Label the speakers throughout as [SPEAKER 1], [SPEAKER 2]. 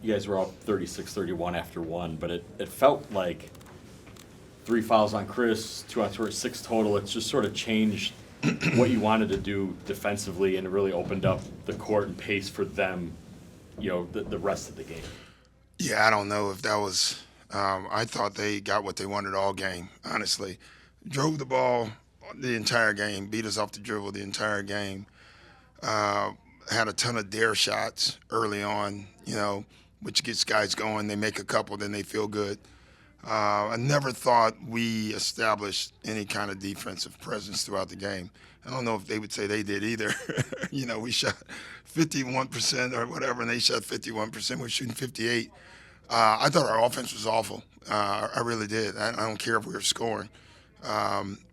[SPEAKER 1] you guys were up 36-31 after one, but it felt like 3 fouls on Chris, 2 on Torrey, 6 total. It's just sort of changed what you wanted to do defensively, and it really opened up the court and pace for them, the rest of the game.
[SPEAKER 2] Yeah, I don't know if that was I thought they got what they wanted all game, honestly. Drove the ball the entire game, beat us off the dribble the entire game. Had a ton of dare shots early on, which gets guys going. They make a couple, then they feel good. I never thought we established any kind of defensive presence throughout the game. I don't know if they would say they did either. We shot 51% or whatever, and they shot 51%. We're shooting 58%. I thought our offense was awful. I really did. I don't care if we were scoring.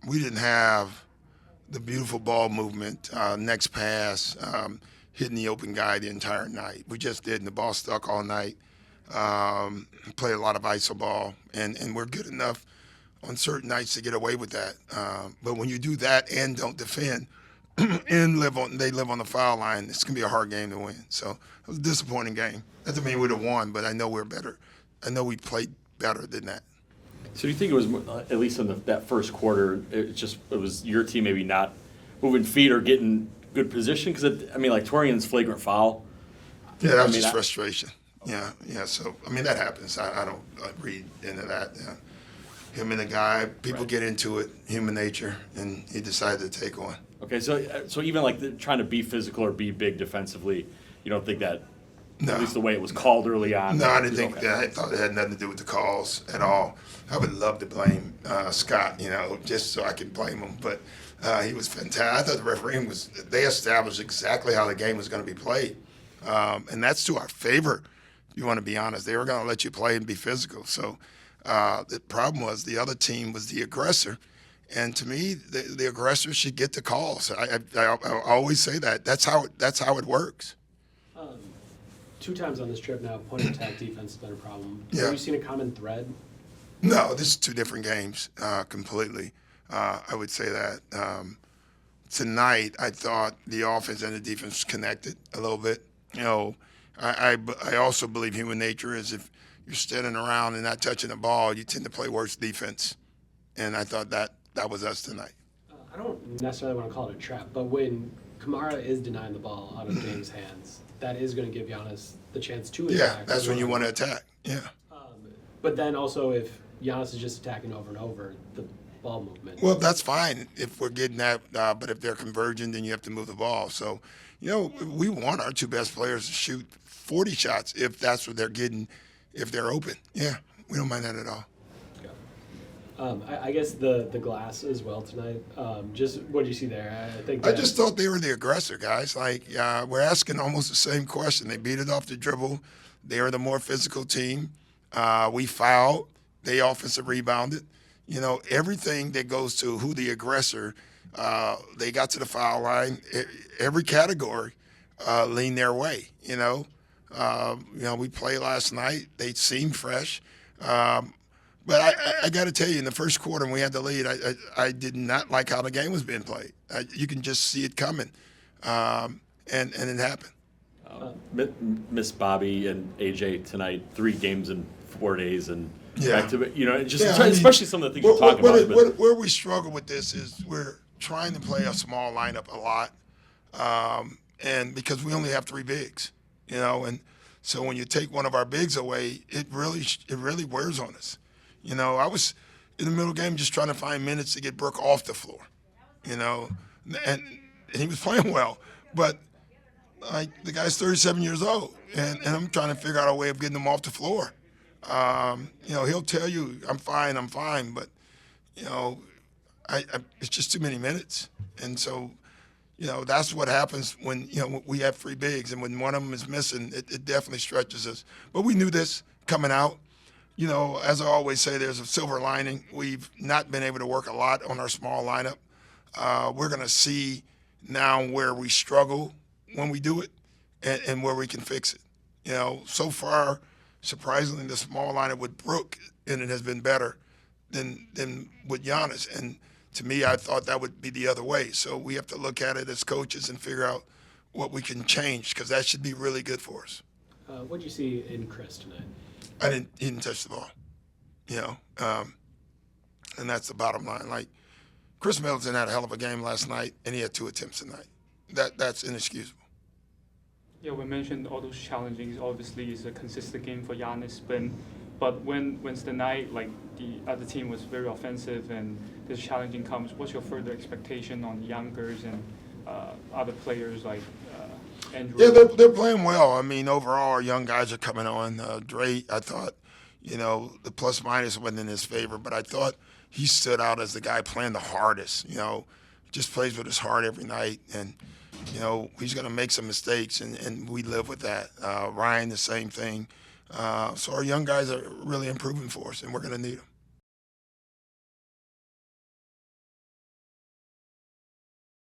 [SPEAKER 2] We didn't have the beautiful ball movement, next pass, hitting the open guy the entire night. We just didn't. The ball stuck all night. Play a lot of iso ball, and we're good enough on certain nights to get away with that. But when you do that and don't defend and they live on the foul line, it's going to be a hard game to win. So it was a disappointing game. That doesn't mean we'd have won, but I know we're better. I know we played better than that.
[SPEAKER 1] So do you think it was, at least in that first quarter, it was your team maybe not moving feet or getting good position? Because, Torian's flagrant foul.
[SPEAKER 2] Yeah, that was just frustration. Yeah. So, that happens. I don't read into that. Yeah. Him and the guy, people get into it, human nature, and he decided to take one.
[SPEAKER 1] Okay, so even trying to be physical or be big defensively, you don't think that,
[SPEAKER 2] no.
[SPEAKER 1] At least the way it was called early on?
[SPEAKER 2] No, I didn't think that. I thought it had nothing to do with the calls at all. I would love to blame Scott, just so I can blame him. But he was fantastic. I thought the refereeing they established exactly how the game was going to be played. And that's to our favor, if you want to be honest. They were going to let you play and be physical. So the problem was the other team was the aggressor. And to me, the aggressor should get the calls. I always say that. That's how it works.
[SPEAKER 3] 2 times on this trip now, point of attack defense has been a problem.
[SPEAKER 2] Yeah.
[SPEAKER 3] Have you seen a common thread?
[SPEAKER 2] No, this is 2 different games completely. I would say that. Tonight, I thought the offense and the defense connected a little bit. I also believe human nature is if you're standing around and not touching the ball, you tend to play worse defense. And I thought that was us tonight.
[SPEAKER 3] I don't necessarily want to call it a trap, but when Kamara is denying the ball out of James' hands, that is going to give Giannis the chance to attack.
[SPEAKER 2] Yeah, that's when you want to attack. Yeah.
[SPEAKER 3] But then also if Giannis is just attacking over and over, the ball movement.
[SPEAKER 2] Well, that's fine if we're getting that, but if they're converging, then you have to move the ball. So, we want our 2 best players to shoot 40 shots if that's what they're getting, if they're open. Yeah, we don't mind that at all.
[SPEAKER 3] I guess the glass as well tonight. Just what do you see there?
[SPEAKER 2] I just thought they were the aggressor, guys. We're asking almost the same question. They beat it off the dribble. They are the more physical team. We fouled. They offensive rebounded. Everything that goes to who the aggressor, they got to the foul line. Every category leaned their way. We played last night. They seemed fresh. But I got to tell you, in the first quarter when we had the lead, I did not like how the game was being played. You can just see it coming, and it happened.
[SPEAKER 1] Miss Bobby and AJ tonight, 3 games in 4 days, and back to especially some of the things you're talking about.
[SPEAKER 2] Where we struggle with this is we're trying to play a small lineup a lot, and because we only have 3 bigs, and so when you take one of our bigs away, it really wears on us. I was in the middle of the game just trying to find minutes to get Brooke off the floor, and he was playing well. But, the guy's 37 years old, and I'm trying to figure out a way of getting him off the floor. He'll tell you, I'm fine, but, it's just too many minutes. And so, that's what happens when, we have 3 bigs, and when one of them is missing, it definitely stretches us. But we knew this coming out. As I always say, there's a silver lining. We've not been able to work a lot on our small lineup. We're going to see now where we struggle when we do it and where we can fix it. So far, surprisingly, the small lineup with Brooke in it has been better than with Giannis. And to me, I thought that would be the other way. So we have to look at it as coaches and figure out what we can change, because that should be really good for us.
[SPEAKER 3] What did you see in Chris tonight?
[SPEAKER 2] He didn't touch the ball, you know, and that's the bottom line. Like, Chris Middleton had a hell of a game last night, and he had 2 attempts tonight. That's inexcusable.
[SPEAKER 4] Yeah, we mentioned all those challenges. Obviously, it's a consistent game for Giannis, but when's the night like the other team was very offensive and this challenging comes, what's your further expectation on youngers and other players like Andrew?
[SPEAKER 2] Yeah, they're playing well. I mean, overall, our young guys are coming on. Dre, I thought, you know, the plus minus wasn't in his favor, but I thought he stood out as the guy playing the hardest. You know, just plays with his heart every night, and you know, he's going to make some mistakes, and we live with that. Ryan, the same thing. So our young guys are really improving for us, and we're going to need them.